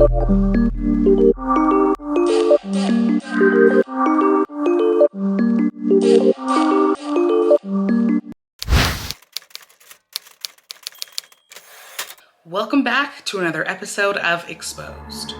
Welcome back to another episode of Exposed.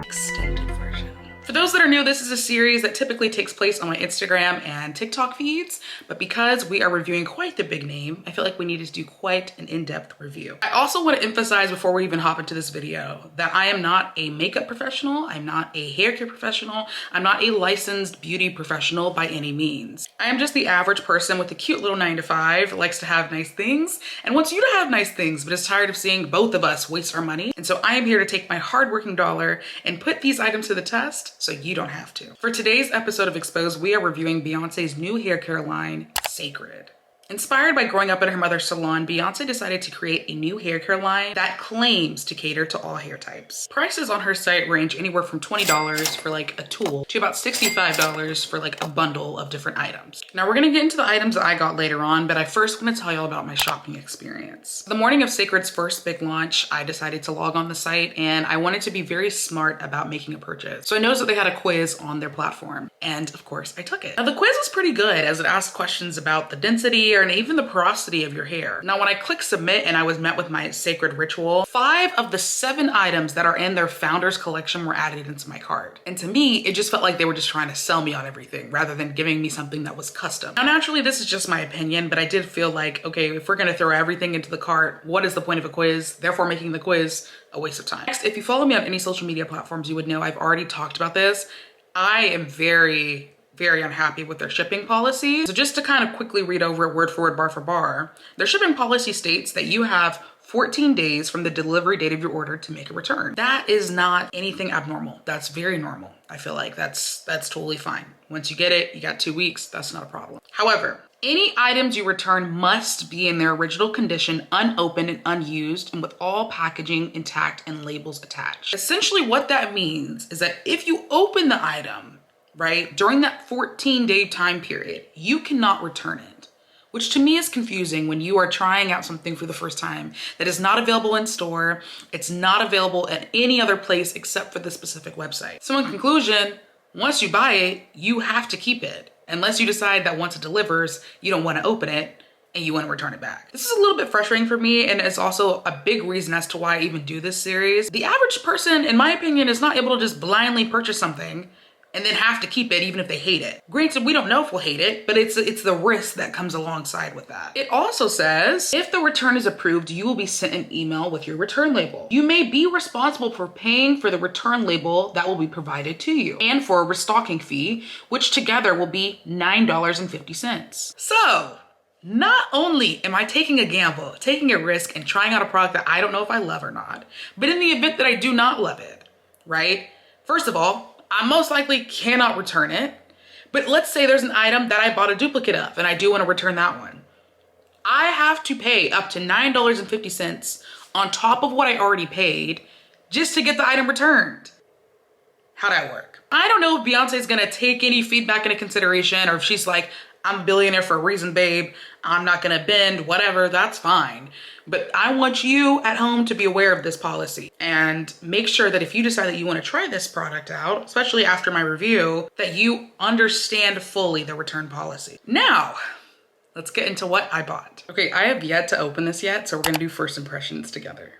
Extended version. For those that are new, this is a series that typically takes place on my Instagram and TikTok feeds, but because we are reviewing quite the big name, I feel like we needed to do quite an in-depth review. I also want to emphasize before we even hop into this video that I am not a makeup professional, I'm not a hair care professional, I'm not a licensed beauty professional by any means. I am just the average person with a cute little 9-to-5, likes to have nice things, and wants you to have nice things, but is tired of seeing both of us waste our money. And so I am here to take my hardworking dollar and put these items to the test so you don't have to. For today's episode of Exposed, we are reviewing Beyonce's new hair care line, Cécred. Inspired by growing up in her mother's salon, Beyoncé decided to create a new hair care line that claims to cater to all hair types. Prices on her site range anywhere from $20 for like a tool to about $65 for like a bundle of different items. Now we're gonna get into the items that I got later on, but I first want to tell y'all about my shopping experience. The morning of Cécred's first big launch, I decided to log on the site and I wanted to be very smart about making a purchase. So I noticed that they had a quiz on their platform and of course I took it. Now the quiz was pretty good as it asked questions about the density and even the porosity of your hair. Now, when I clicked submit and I was met with my Cécred ritual, 5 of the 7 items that are in their founder's collection were added into my cart. And to me, it just felt like they were just trying to sell me on everything rather than giving me something that was custom. Now, naturally, this is just my opinion, but I did feel like, okay, if we're gonna throw everything into the cart, what is the point of a quiz? Therefore, making the quiz a waste of time. Next, if you follow me on any social media platforms, you would know I've already talked about this. I am very unhappy with their shipping policy. So just to kind of quickly read over it word for word, bar for bar, their shipping policy states that you have 14 days from the delivery date of your order to make a return. That is not anything abnormal. That's very normal. I feel like that's totally fine. Once you get it, you got 2 weeks, that's not a problem. However, any items you return must be in their original condition, unopened and unused, and with all packaging intact and labels attached. Essentially what that means is that if you open the item, right, during that 14-day time period, you cannot return it, which to me is confusing when you are trying out something for the first time that is not available in store, it's not available at any other place except for the specific website. So in conclusion, once you buy it, you have to keep it, unless you decide that once it delivers, you don't want to open it and you want to return it back. This is a little bit frustrating for me, and it's also a big reason as to why I even do this series. The average person, in my opinion, is not able to just blindly purchase something and then have to keep it even if they hate it. Granted, we don't know if we'll hate it, but it's the risk that comes alongside with that. It also says, if the return is approved, you will be sent an email with your return label. You may be responsible for paying for the return label that will be provided to you and for a restocking fee, which together will be $9.50. So, not only am I taking a gamble, taking a risk and trying out a product that I don't know if I love or not, but in the event that I do not love it, right? First of all, I most likely cannot return it, but let's say there's an item that I bought a duplicate of and I do want to return that one. I have to pay up to $9.50 on top of what I already paid just to get the item returned. How'd that work? I don't know if Beyonce is gonna take any feedback into consideration or if she's like, I'm a billionaire for a reason, babe. I'm not gonna bend, whatever, that's fine. But I want you at home to be aware of this policy and make sure that if you decide that you wanna try this product out, especially after my review, that you understand fully the return policy. Now, let's get into what I bought. Okay, I have yet to open this yet, so we're gonna do first impressions together.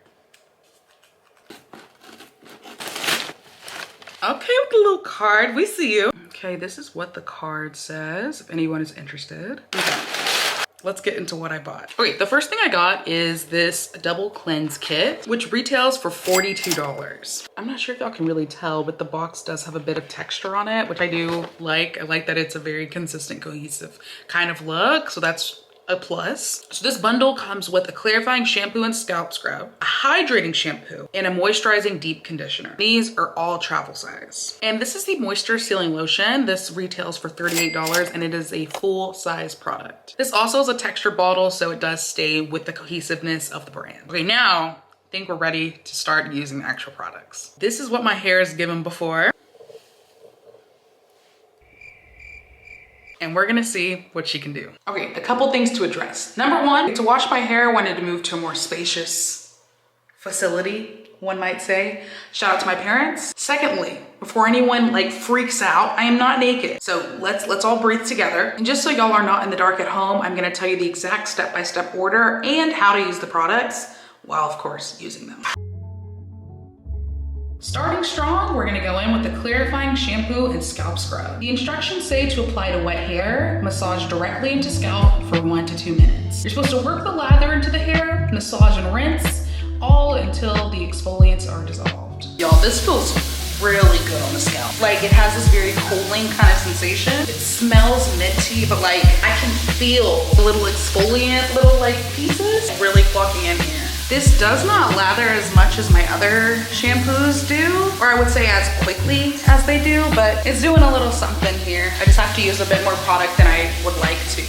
Okay, with the little card, we see you. Okay, this is what the card says, if anyone is interested. Okay, let's get into what I bought. Okay, the first thing I got is this double cleanse kit, which retails for $42. I'm not sure if y'all can really tell, but the box does have a bit of texture on it, which I do like. I like that it's a very consistent, cohesive kind of look, so that's a plus. So this bundle comes with a clarifying shampoo and scalp scrub, a hydrating shampoo, and a moisturizing deep conditioner. These are all travel size. And this is the moisture sealing lotion. This retails for $38 and it is a full size product. This also is a texture bottle, so it does stay with the cohesiveness of the brand. Okay, now I think we're ready to start using the actual products. This is what my hair has given before. And we're gonna see what she can do. Okay, a couple things to address. Number one, to wash my hair, I wanted to move to a more spacious facility, one might say. Shout out to my parents. Secondly, before anyone like freaks out, I am not naked. So let's all breathe together. And just so y'all are not in the dark at home, I'm gonna tell you the exact step-by-step order and how to use the products while of course using them. Starting strong, we're gonna go in with the clarifying shampoo and scalp scrub. The instructions say to apply to wet hair, massage directly into scalp for 1 to 2 minutes. You're supposed to work the lather into the hair, massage and rinse, all until the exfoliants are dissolved. Y'all, this feels really good on the scalp. Like it has this very cooling kind of sensation. It smells minty, but like I can feel the little exfoliant, little like pieces really plugging in here. This does not lather as much as my other shampoos do, or I would say as quickly as they do, but it's doing a little something here. I just have to use a bit more product than I would like to.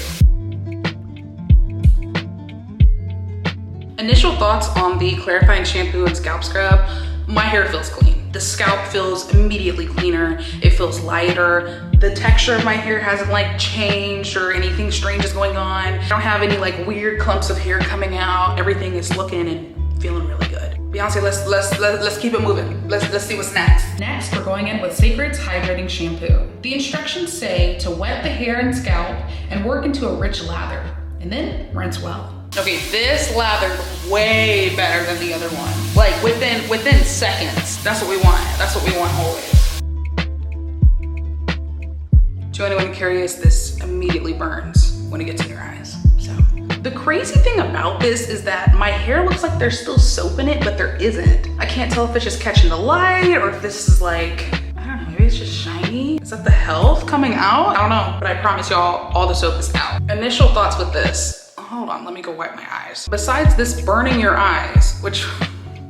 Initial thoughts on the clarifying shampoo and scalp scrub. My hair feels clean. The scalp feels immediately cleaner. It feels lighter. The texture of my hair hasn't like changed or anything strange is going on. I don't have any like weird clumps of hair coming out. Everything is looking and feeling really good. Beyonce, let's keep it moving. Let's see what's next. Next, we're going in with Cecred's hydrating shampoo. The instructions say to wet the hair and scalp and work into a rich lather, and then rinse well. Okay, this lathered way better than the other one. Like within seconds. That's what we want. That's what we want always. To anyone curious, this immediately burns when it gets in your eyes. So the crazy thing about this is that my hair looks like there's still soap in it, but there isn't. I can't tell if it's just catching the light or if this is like, I don't know, maybe it's just shiny. Is that the health coming out? I don't know, but I promise y'all all the soap is out. Initial thoughts with this. Hold on, let me go wipe my eyes. Besides this burning your eyes, which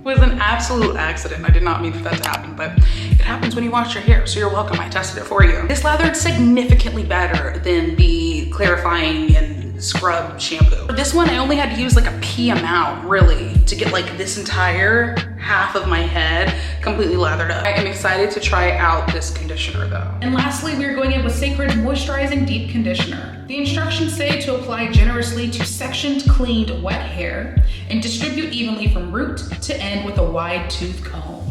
was an absolute accident. I did not mean for that to happen, but it happens when you wash your hair, so you're welcome. I tested it for you. This lathered significantly better than the clarifying and scrub shampoo. For this one, I only had to use like a pea amount, really, to get like this entire half of my head completely lathered up. I am excited to try out this conditioner though. And lastly, we're going in with Cecred's Moisturizing Deep Conditioner. The instructions say to apply generously to sectioned, cleaned, wet hair and distribute evenly from root to end with a wide tooth comb.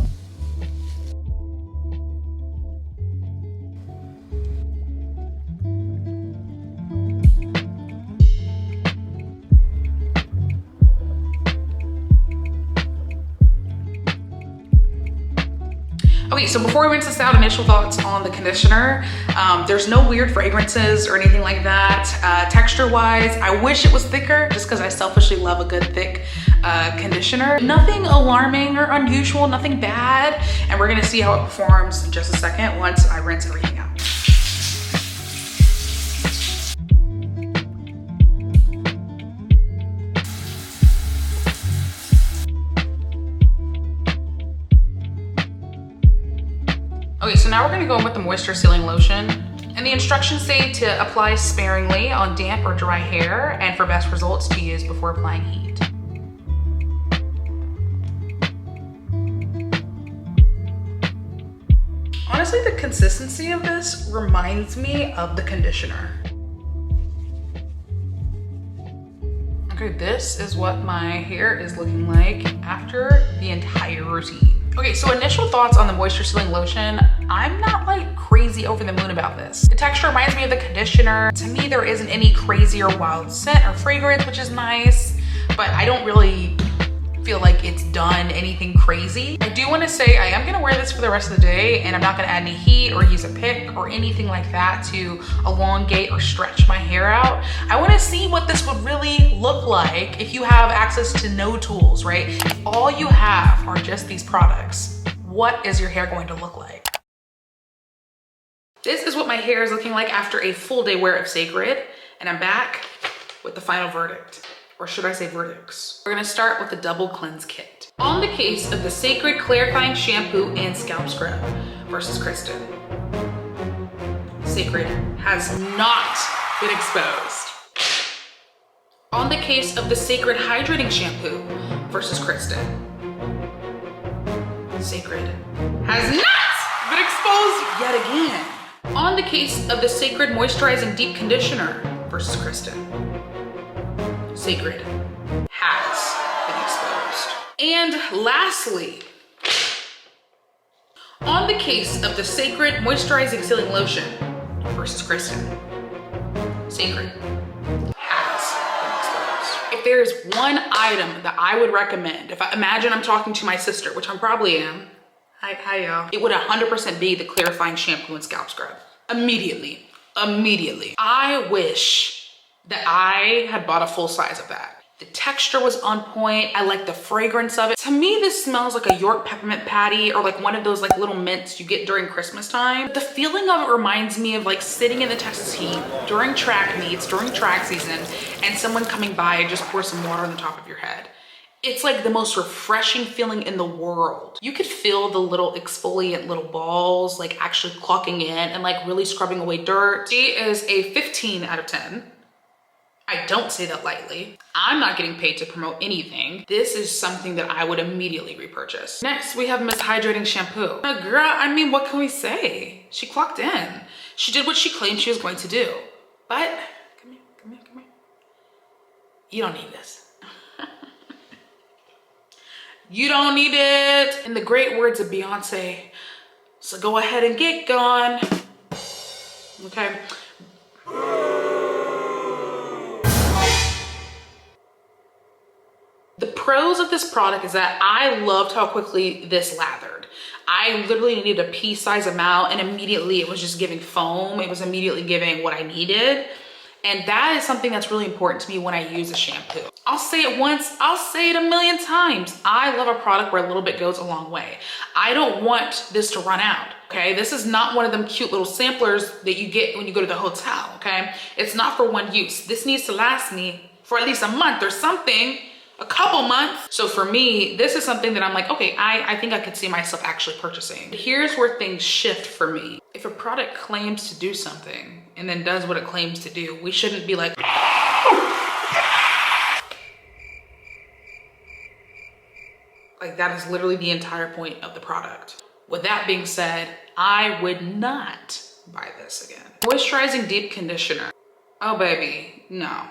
Okay, so before we rinse this out, initial thoughts on the conditioner. There's no weird fragrances or anything like that. Texture-wise, I wish it was thicker just because I selfishly love a good thick conditioner. Nothing alarming or unusual, nothing bad. And we're gonna see how it performs in just a second once I rinse everything out. Okay, so now we're gonna go in with the moisture sealing lotion. And the instructions say to apply sparingly on damp or dry hair and for best results to use before applying heat. Honestly, the consistency of this reminds me of the conditioner. Okay, this is what my hair is looking like after the entire routine. Okay, so initial thoughts on the moisture sealing lotion. I'm not like crazy over the moon about this. The texture reminds me of the conditioner. To me, there isn't any crazy or wild scent or fragrance, which is nice, but I don't really feel like it's done anything crazy. I do want to say I am going to wear this for the rest of the day, and I'm not going to add any heat or use a pick or anything like that to elongate or stretch my hair out. I want to see what this would really look like if you have access to no tools, right? If all you have are just these products, what is your hair going to look like? This is what my hair is looking like after a full day wear of Cécred, and I'm back with the final verdict. Or should I say verdicts? We're gonna start with the double cleanse kit. On the case of the Cécred clarifying shampoo and scalp scrub versus Kristen, Cécred has not been exposed. On the case of the Cécred hydrating shampoo versus Kristen, Cécred has not been exposed yet again. On the case of the Cécred moisturizing deep conditioner versus Kristen, Cécred has been exposed. And lastly, On the case of the Cécred Moisturizing Sealing Lotion versus Kristen, Cécred has been exposed. If there's one item that I would recommend, if I imagine I'm talking to my sister, which I probably am, hi y'all, it would 100% be the clarifying shampoo and scalp scrub. Immediately. I wish that I had bought a full size of that. The texture was on point. I like the fragrance of it. To me, this smells like a York peppermint patty or like one of those like little mints you get during Christmas time. The feeling of it reminds me of like sitting in the Texas heat during track meets, during track season, and someone coming by and just pour some water on the top of your head. It's like the most refreshing feeling in the world. You could feel the little exfoliant little balls like actually clocking in and like really scrubbing away dirt. She is a 15 out of 10. I don't say that lightly. I'm not getting paid to promote anything. This is something that I would immediately repurchase. Next, we have Miss Hydrating Shampoo. Girl, I mean, what can we say? She clocked in. She did what she claimed she was going to do. But, come here. You don't need this. You don't need it. In the great words of Beyonce, so go ahead and get gone. Okay. The pros of this product is that I loved how quickly this lathered. I literally needed a pea-sized amount and immediately it was just giving foam. It was immediately giving what I needed. And that is something that's really important to me when I use a shampoo. I'll say it once, I'll say it a million times. I love a product where a little bit goes a long way. I don't want this to run out, okay? This is not one of them cute little samplers that you get when you go to the hotel, okay? It's not for one use. This needs to last me for at least a month or something. A couple months. So for me, this is something that I'm like, okay, I think I could see myself actually purchasing. Here's where things shift for me. If a product claims to do something and then does what it claims to do, we shouldn't be like, that is literally the entire point of the product. With that being said, I would not buy this again. Moisturizing deep conditioner. Oh baby, no,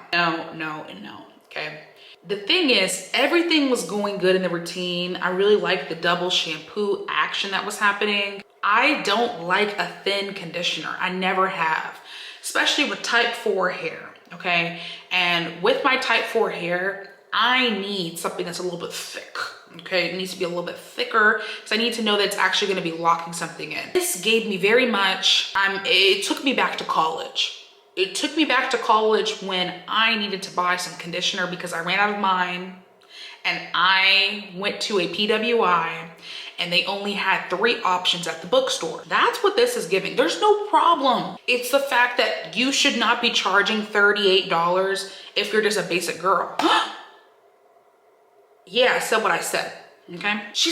okay? The thing is, everything was going good in the routine. I really liked the double shampoo action that was happening. I don't like a thin conditioner. I never have, especially with type 4 hair, okay? And with my type 4 hair, I need something that's a little bit thick, okay? It needs to be a little bit thicker because I need to know that it's actually gonna be locking something in. This gave me very much, it took me back to college. It took me back to college when I needed to buy some conditioner because I ran out of mine and I went to a PWI and they only had 3 options at the bookstore. That's what this is giving. There's no problem. It's the fact that you should not be charging $38 if you're just a basic girl. Yeah, I said what I said. Okay, she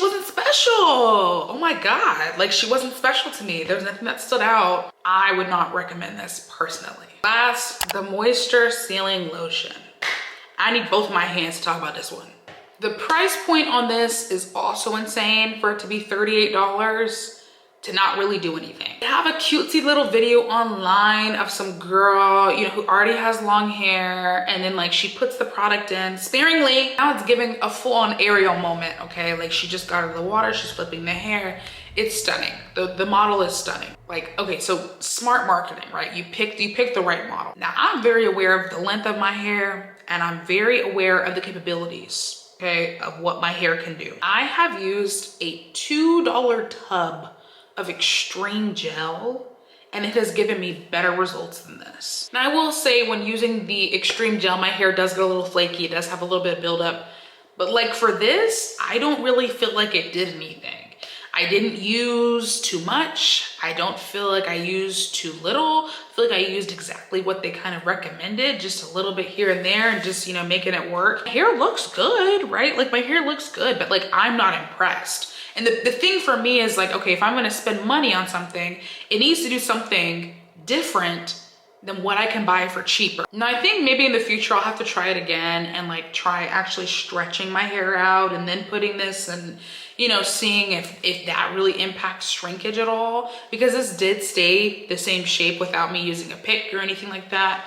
wasn't special. Oh my God, like she wasn't special to me. There's nothing that stood out. I would not recommend this personally. Last, the Moisture Sealing Lotion. I need both my hands to talk about this one. The price point on this is also insane for it to be $38 to not really do anything. I have a cutesy little video online of some girl, you know, who already has long hair and then like she puts the product in sparingly. Now it's giving a full-on Ariel moment, okay? Like she just got out of the water, she's flipping the hair. It's stunning. The model is stunning. Like, okay, so smart marketing, right? You picked the right model. Now I'm very aware of the length of my hair and I'm very aware of the capabilities, okay, of what my hair can do. I have used a $2 tub of extreme gel and it has given me better results than this. Now I will say when using the extreme gel, my hair does get a little flaky. It does have a little bit of buildup, but like for this, I don't really feel like it did anything. I didn't use too much. I don't feel like I used too little. I feel like I used exactly what they kind of recommended, just a little bit here and there and just, you know, making it work. My hair looks good, right? Like my hair looks good, but like I'm not impressed. And the thing for me is like, okay, if I'm gonna spend money on something, it needs to do something different than what I can buy for cheaper. Now I think maybe in the future I'll have to try it again and like try actually stretching my hair out and then putting this and, you know, seeing if that really impacts shrinkage at all, because this did stay the same shape without me using a pick or anything like that.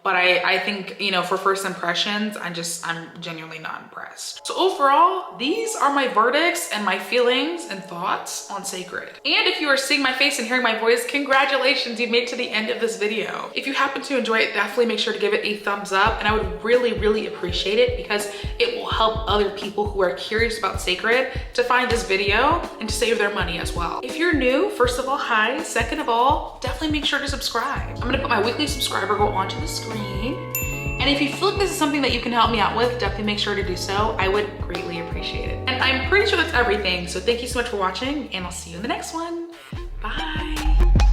But I think, you know, for first impressions, I'm genuinely not impressed. So overall, these are my verdicts and my feelings and thoughts on Cécred. And if you are seeing my face and hearing my voice, congratulations, you made it to the end of this video. If you happen to enjoy it, definitely make sure to give it a thumbs up. And I would really, really appreciate it because it will help other people who are curious about Cécred to find this video and to save their money as well. If you're new, first of all, hi. Second of all, definitely make sure to subscribe. I'm gonna put my weekly subscriber goal onto the screen. And if you feel like this is something that you can help me out with, definitely make sure to do so. I would greatly appreciate it. And I'm pretty sure that's everything. So thank you so much for watching and I'll see you in the next one. Bye.